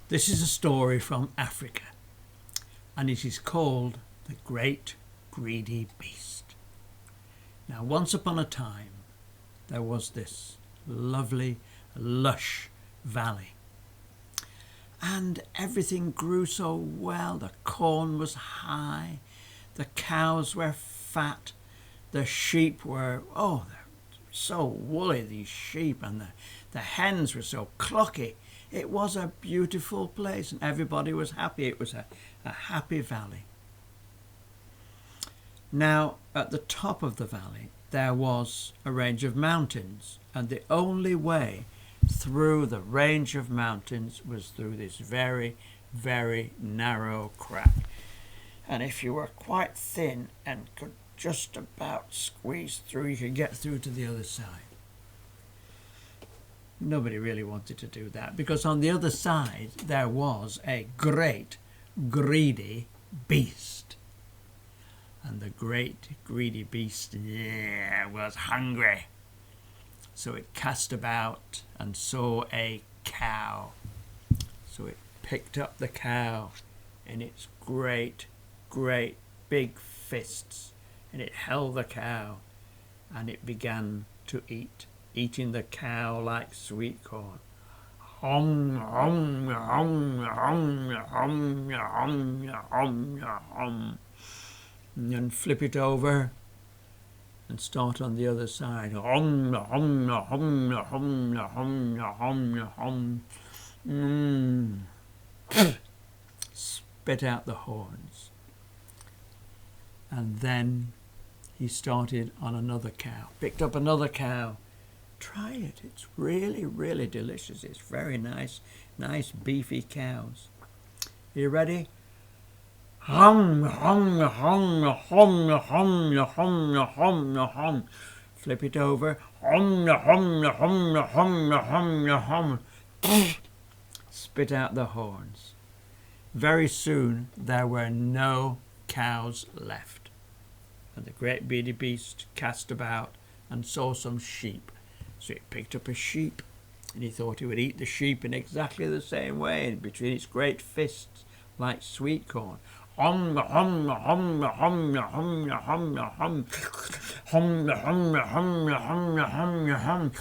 This is a story from Africa, and it is called The Great Greedy Beast. Now, once upon a time, there was this lovely, lush valley, and everything grew so well. The corn was high, the cows were fat, the sheep were, they're so woolly, these sheep, and the hens were so clucky. It was a beautiful place, and everybody was happy. It was a happy valley. Now, at the top of the valley, there was a range of mountains, and the only way through the range of mountains was through this very, very narrow crack. And if you were quite thin and could just about squeeze through, you could get through to the other side. Nobody really wanted to do that, because on the other side there was a great greedy beast. And the great greedy beast, was hungry. So it cast about and saw a cow. So it picked up the cow in its great, great big fists, and it held the cow, and it began to eat, eating the cow like sweet corn. Hum, hum, hum, hum, hum, hum, hum, hum. And then flip it over and start on the other side. Hum, hum, hum, hum, hum, hum, hum. Spit out the horns. And then he started on another cow. Picked up another cow. Try it. It's really, really delicious. It's very nice beefy cows. Are you ready? Hum, hum, hum, hum, hum, hum, hum, hum. Flip it over. Hum, hum, hum, hum, hum, hum. Spit out the horns. Very soon there were no cows left. And the great greedy beast cast about and saw some sheep. So he picked up a sheep, and he thought he would eat the sheep in exactly the same way, between its great fists, like sweet corn. Hum, hum, hum, hum, hum, hum, hum, hum, hum, hum, hum, hum.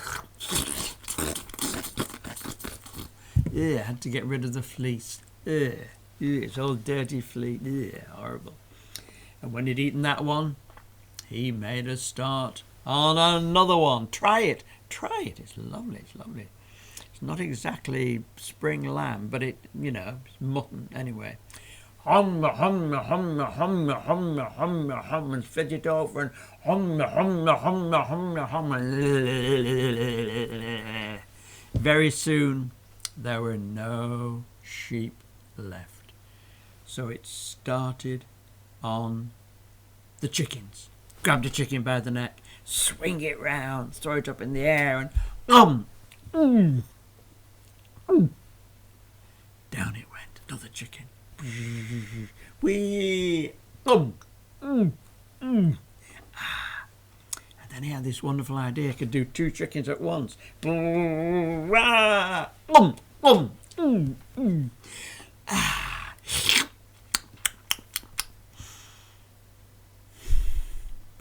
Yeah, I had to get rid of the fleece. It's all dirty fleece. Horrible. And when he'd eaten that one, he made a start on another one. Try it. It's lovely. It's not exactly spring lamb, but it's mutton anyway. Hum, hum, hum, hum, hum, hum, hum, and flip it over, and hum, hum, hum, hum, hum. Very soon there were no sheep left. So it started on the chickens. Grabbed a chicken by the neck, swing it round, throw it up in the air, and down it went. Another chicken. Wee, And then he had this wonderful idea. He could do two chickens at once.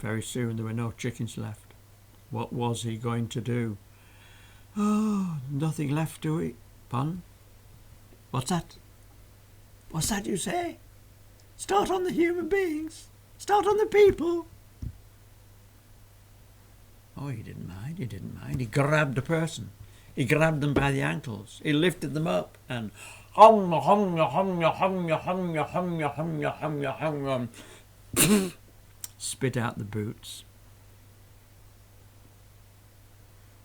Very soon there were no chickens left. What was he going to do? Nothing left to eat. Pardon? What's that? What's that you say? Start on the human beings. Start on the people. Oh, he didn't mind. He grabbed a person. He grabbed them by the ankles. He lifted them up and hum, hum, hum, hum, hum, hum, hum, hum, hum. Spit out the boots.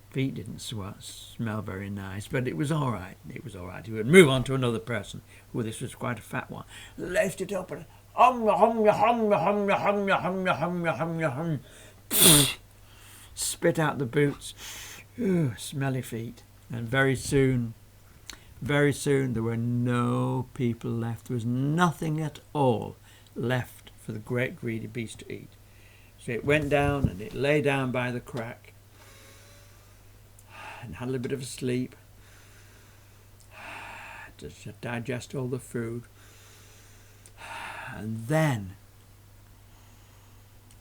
Feet didn't smell very nice, but it was all right. He would move on to another person. This was quite a fat one. Lift it up and hum, hum, hum, hum, hum, hum, hum, hum, hum. Spit out the boots. Smelly feet. And very soon there were no people left. There was nothing at all left for the great greedy beast to eat. So it went down and it lay down by the crack and had a little bit of a sleep. to digest all the food. And then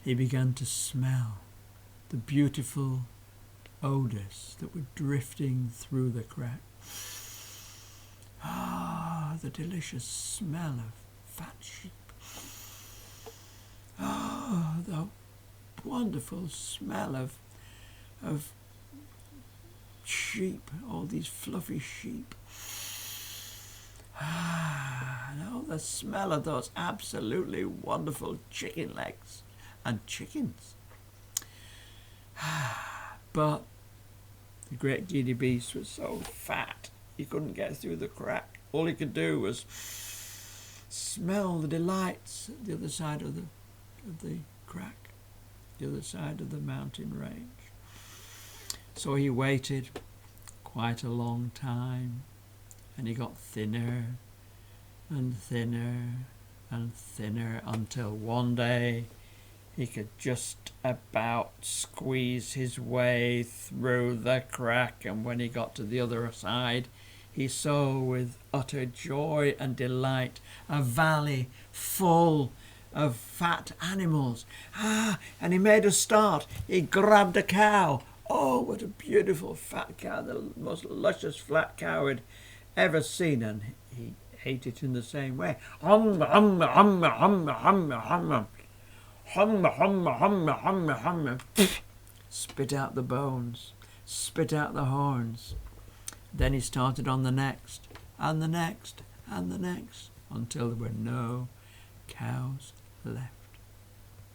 he began to smell the beautiful odours that were drifting through the crack. Ah, the delicious smell of fat sheep. Ah, the wonderful smell of sheep, all these fluffy sheep. Ah, and all the smell of those absolutely wonderful chicken legs and chickens. But the great greedy beast was so fat he couldn't get through the crack. All he could do was smell the delights at the other side of the crack, the other side of the mountain range. So he waited quite a long time, and he got thinner and thinner and thinner until one day he could just about squeeze his way through the crack, and when he got to the other side, he saw with utter joy and delight a valley full of fat animals. And he made a start. He grabbed a cow. Oh, what a beautiful fat cow, the most luscious fat cow he'd ever seen, and he ate it in the same way. Hum, hum, hum, hum, hum, hum. Hum, hum, hum, hum, hum. Spit out the bones, spit out the horns. Then he started on the next, and the next, and the next, until there were no cows left.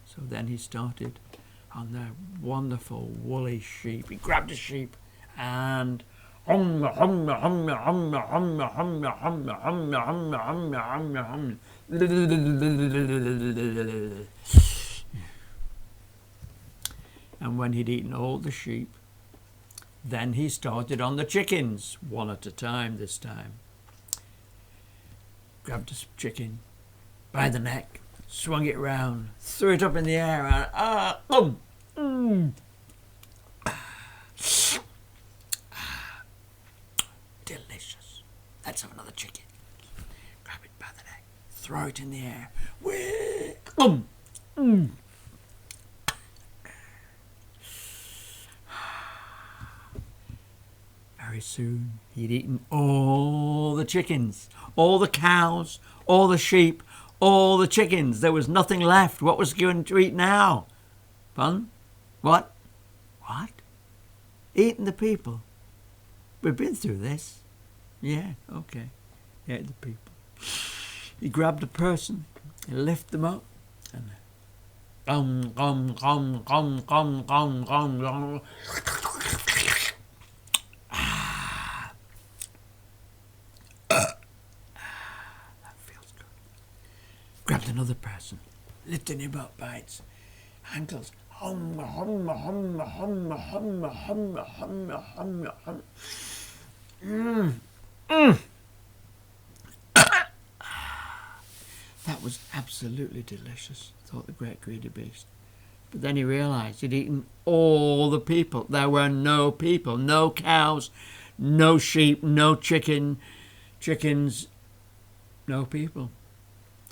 So then he started on the wonderful woolly sheep. He grabbed a sheep and hum, hum, hum, hum, hum, hum, hum, hum, hum, hum, hum, hum. And when he'd eaten all the sheep, then he started on the chickens, one at a time this time. Grabbed a chicken by the neck, swung it round, threw it up in the air, and delicious. Let's have another chicken. Grab it by the neck, throw it in the air. Very soon he'd eaten all the chickens, all the cows, all the sheep, all the chickens. There was nothing left. What was he going to eat now? Fun? What? What? Eating the people. We've been through this. Yeah, okay. He ate the people. He grabbed a person, he lifted them up, and grabbed another person, lifting him up by its ankles. Hum, hum, hum, hum, hum, hum, hum, hum, hum. That was absolutely delicious, thought the great greedy beast. But then he realized he'd eaten all the people. There were no people, no cows, no sheep, no chickens, no people.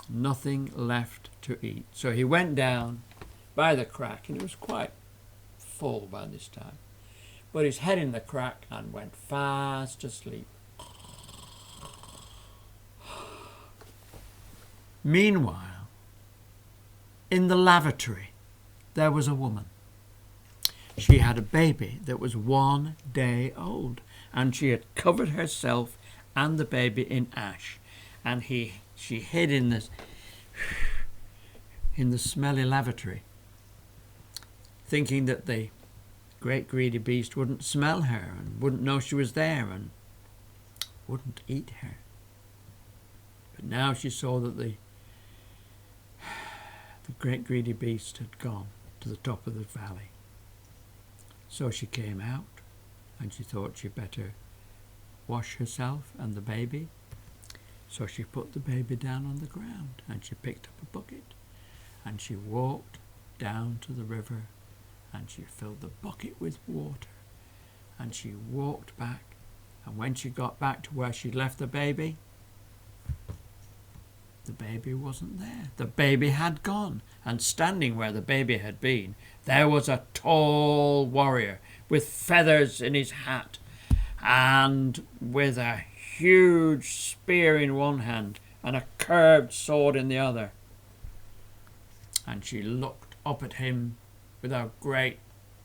Nothing left to eat. So he went down by the crack, and it was quite full by this time. Put his head in the crack and went fast asleep. Meanwhile, in the lavatory, there was a woman. She had a baby that was 1 day old, and she had covered herself and the baby in ash, and she hid in the smelly lavatory, thinking that the great greedy beast wouldn't smell her and wouldn't know she was there and wouldn't eat her. But now she saw that the great greedy beast had gone to the top of the valley. So she came out, and she thought she'd better wash herself and the baby. So she put the baby down on the ground, and she picked up a bucket, and she walked down to the river, and she filled the bucket with water, and she walked back, and when she got back to where she'd left the baby, The baby wasn't there. The baby had gone, and standing where the baby had been, there was a tall warrior with feathers in his hat and with a huge spear in one hand and a curved sword in the other. And she looked up at him with a great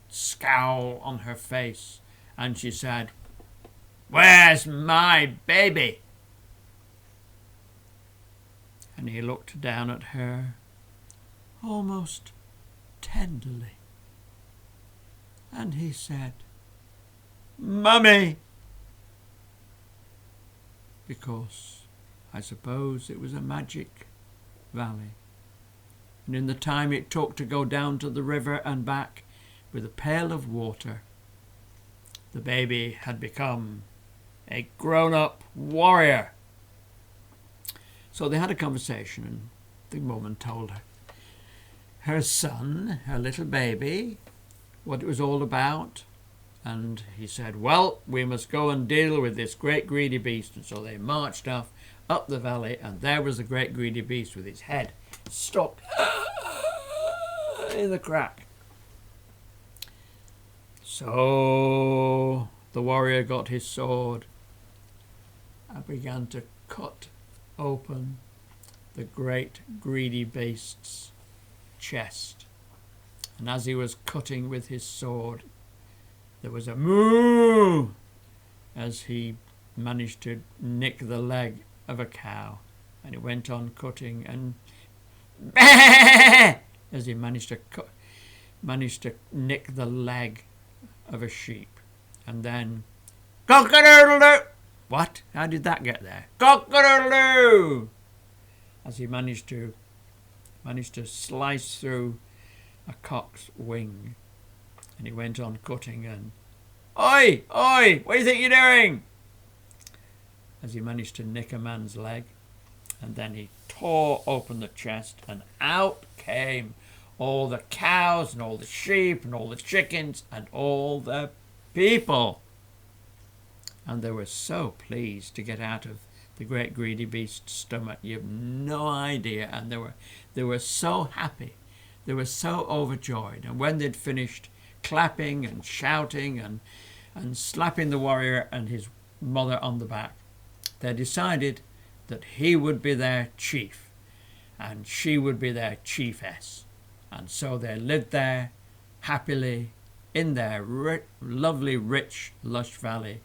scowl on her face, and she said, "Where's my baby?" And he looked down at her almost tenderly, and he said, "Mummy," because I suppose it was a magic valley, and in the time it took to go down to the river and back with a pail of water, the baby had become a grown-up warrior. So they had a conversation, and the woman told her son, her little baby, what it was all about. And he said, "Well, we must go and deal with this great greedy beast." And so they marched off up the valley, and there was the great greedy beast with his head stuck in the crack. So the warrior got his sword and began to cut open the great greedy beast's chest. And as he was cutting with his sword, there was a moo as he managed to nick the leg of a cow. And he went on cutting, and as he managed to nick the leg of a sheep. And then cock-a-doodle-doo! What? How did that get there? Cock-a-doodle-doo! As he managed to slice through a cock's wing. And he went on cutting, and "Oi! Oi! What do you think you're doing?" As he managed to nick a man's leg. And then he tore open the chest, and out came all the cows and all the sheep and all the chickens and all the people. And they were so pleased to get out of the great greedy beast's stomach. You have no idea. And they were so happy. They were so overjoyed. And when they'd finished clapping and shouting and slapping the warrior and his mother on the back, they decided that he would be their chief and she would be their chiefess. And so they lived there happily in their lovely, rich, lush valley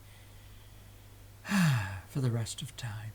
for the rest of time.